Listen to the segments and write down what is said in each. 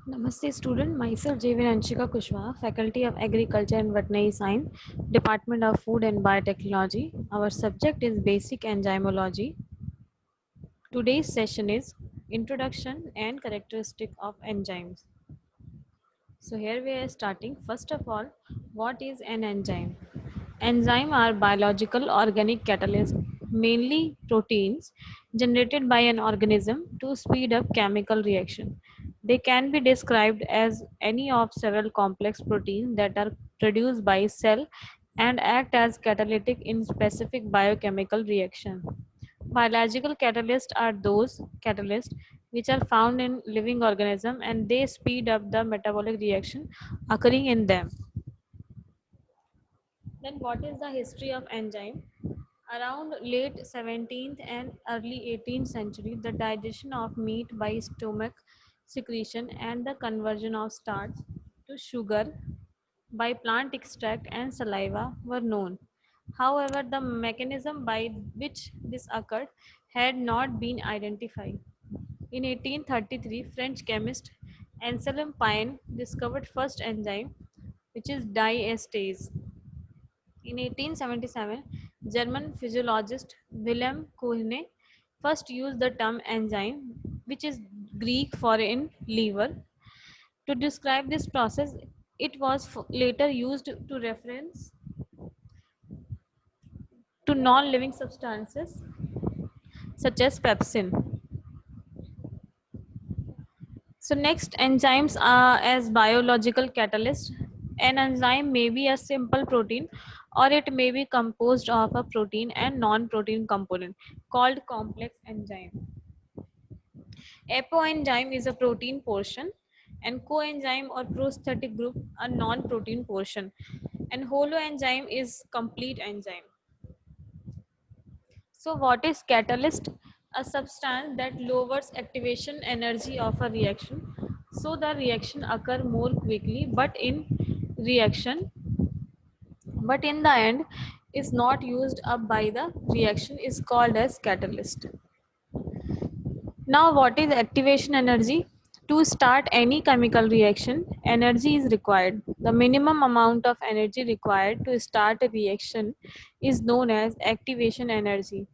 Namaste student, myself Jevin Anshika Kushwaha, Faculty of Agriculture and Veterinary Science, Department of Food and Biotechnology. Our subject is Basic Enzymology. Today's session is Introduction and Characteristic of Enzymes. So here we are starting. First of all, what is an enzyme? Enzymes are biological organic catalysts, mainly proteins, generated by an organism to speed up chemical reaction. They can be described as any of several complex proteins that are produced by cell and act as catalytic in specific biochemical reaction. Biological catalysts are those catalysts which are found in living organism and they speed up the metabolic reaction occurring in them. Then what is the history of enzyme? Around late 17th and early 18th century, the digestion of meat by stomach secretion and the conversion of starch to sugar by plant extract and saliva were known. However, the mechanism by which this occurred had not been identified. In 1833, French chemist Anselm Pine discovered first enzyme, which is diastase. In 1877, German physiologist Wilhelm Koene first used the term enzyme, which is Greek for in liver, to describe this process. It was later used to reference to non-living substances such as pepsin. So next, enzymes are as biological catalyst. An enzyme may be a simple protein or it may be composed of a protein and non-protein component called complex enzyme. Apoenzyme is a protein portion and coenzyme or prosthetic group a non-protein portion, and holoenzyme is complete enzyme. So what is catalyst? A substance that lowers activation energy of a reaction so the reaction occur more quickly, reaction but in the end is not used up by the reaction is called as catalyst. Now what is activation energy? To start any chemical reaction, energy is required. The minimum amount of energy required to start a reaction is known as activation energy.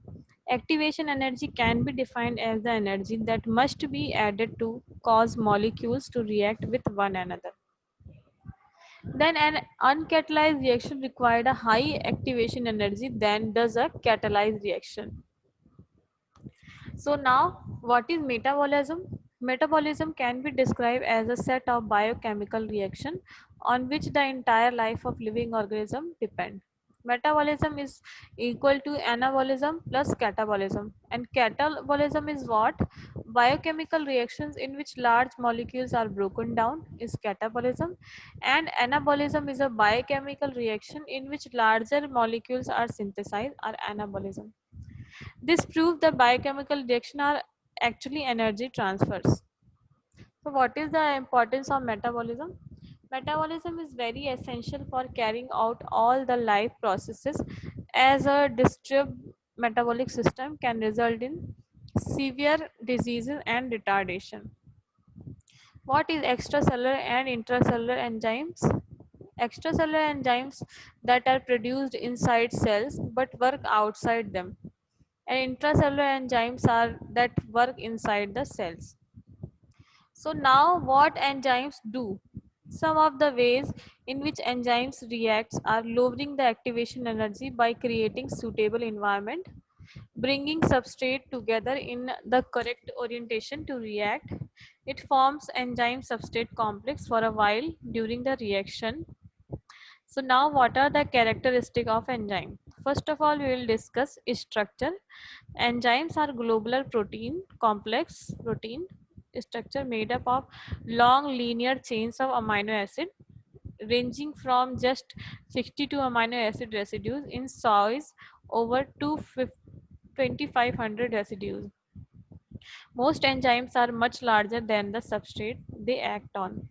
Activation energy can be defined as the energy that must be added to cause molecules to react with one another. Then an uncatalyzed reaction required a high activation energy than does a catalyzed reaction. So now what is metabolism? Metabolism can be described as a set of biochemical reaction on which the entire life of living organism depend. Metabolism is equal to anabolism plus catabolism, and catabolism is what? Biochemical reactions in which large molecules are broken down is catabolism, and anabolism is a biochemical reaction in which larger molecules are synthesized are anabolism. This proves that biochemical reactions are actually energy transfers. So what is the importance of metabolism? Metabolism is very essential for carrying out all the life processes, as a disturbed metabolic system can result in severe diseases and retardation. What is extracellular and intracellular enzymes? Extracellular enzymes that are produced inside cells but work outside them, and intracellular enzymes are that work inside the cells. So now what enzymes do? Some of the ways in which enzymes react are lowering the activation energy by creating suitable environment, bringing substrate together in the correct orientation to react. It forms enzyme substrate complex for a while during the reaction. So now what are the characteristics of enzyme? First of all, we will discuss structure. Enzymes are globular protein, complex protein structure made up of long linear chains of amino acid ranging from just 62 amino acid residues in size over to 2500 residues. Most enzymes are much larger than the substrate they act on.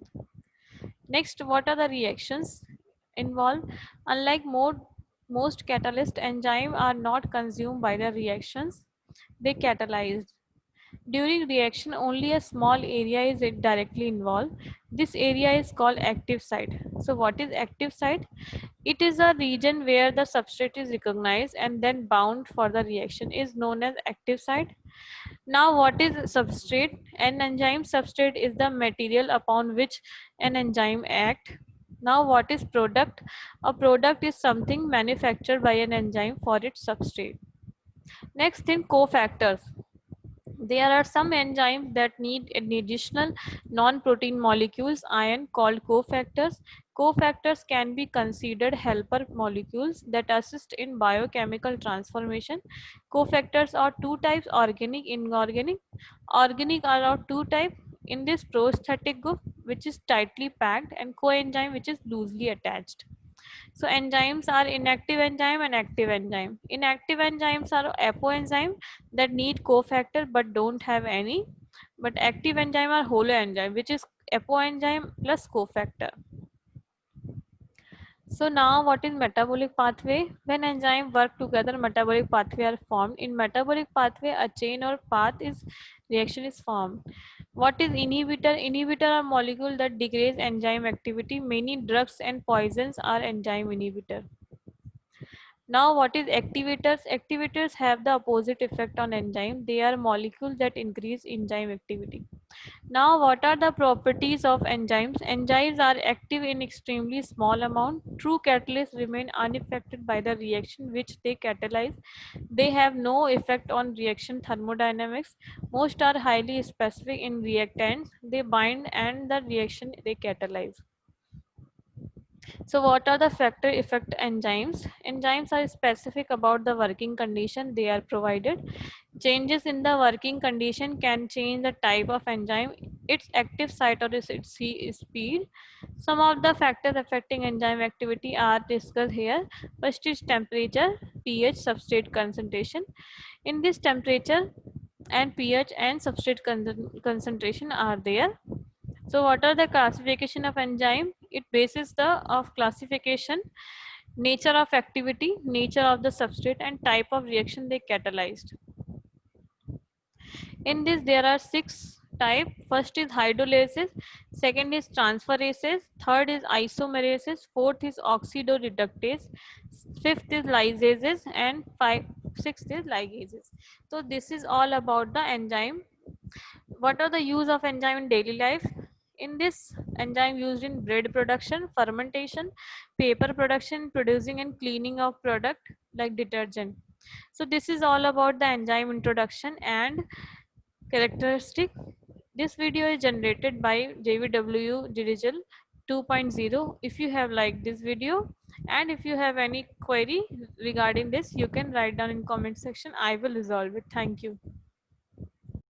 Next, what are the reactions involved? Unlike most catalyst enzymes are not consumed by the reactions, they catalyzed. During reaction, only a small area is directly involved. This area is called active site. So what is active site? It is a region where the substrate is recognized and then bound for the reaction is known as active site. Now what is substrate? An enzyme substrate is the material upon which an enzyme acts. Now what is product? A product is something manufactured by an enzyme for its substrate. Next thing, cofactors. There are some enzymes that need additional non-protein molecules, ion, called cofactors. Cofactors can be considered helper molecules that assist in biochemical transformation. Cofactors are two types: organic, inorganic. Organic are of two types. In this, prosthetic group, which is tightly packed, and coenzyme, which is loosely attached. So enzymes are inactive enzyme and active enzyme. Inactive enzymes are apoenzyme that need cofactor but don't have any. But active enzyme are holoenzyme, which is apoenzyme plus cofactor. So now what is metabolic pathway? When enzymes work together, metabolic pathway are formed. In metabolic pathway, a chain or path is reaction is formed. What is inhibitor? Inhibitor are molecule that degrades enzyme activity. Many drugs and poisons are enzyme inhibitor. Now, what is activators? Activators have the opposite effect on enzyme. They are molecules that increase enzyme activity. Now, what are the properties of enzymes? Enzymes are active in extremely small amount. True catalysts remain unaffected by the reaction which they catalyze. They have no effect on reaction thermodynamics. Most are highly specific in reactants. They bind and the reaction they catalyze. So what are the factor effect enzymes? Enzymes are specific about the working condition they are provided. Changes in the working condition can change the type of enzyme, its active site or its speed. Some of the factors affecting enzyme activity are discussed here. First is temperature, pH, substrate concentration. In this, temperature and pH and substrate concentration are there. So what are the classification of enzyme? It bases the of classification, nature of activity, nature of the substrate, and type of reaction they catalyzed. In this, there are 6 types. First is hydrolases, second is transferases, third is isomerases, fourth is oxidoreductase, fifth is lysases, and sixth is ligases. So this is all about the enzyme. What are the use of enzyme in daily life? In this, enzyme used in bread production, fermentation, paper production, producing and cleaning of product like detergent. So this is all about the enzyme introduction and characteristic. This video is generated by JVW Digital 2.0. If you have liked this video and if you have any query regarding this, you can write down in comment section. I will resolve it. Thank you.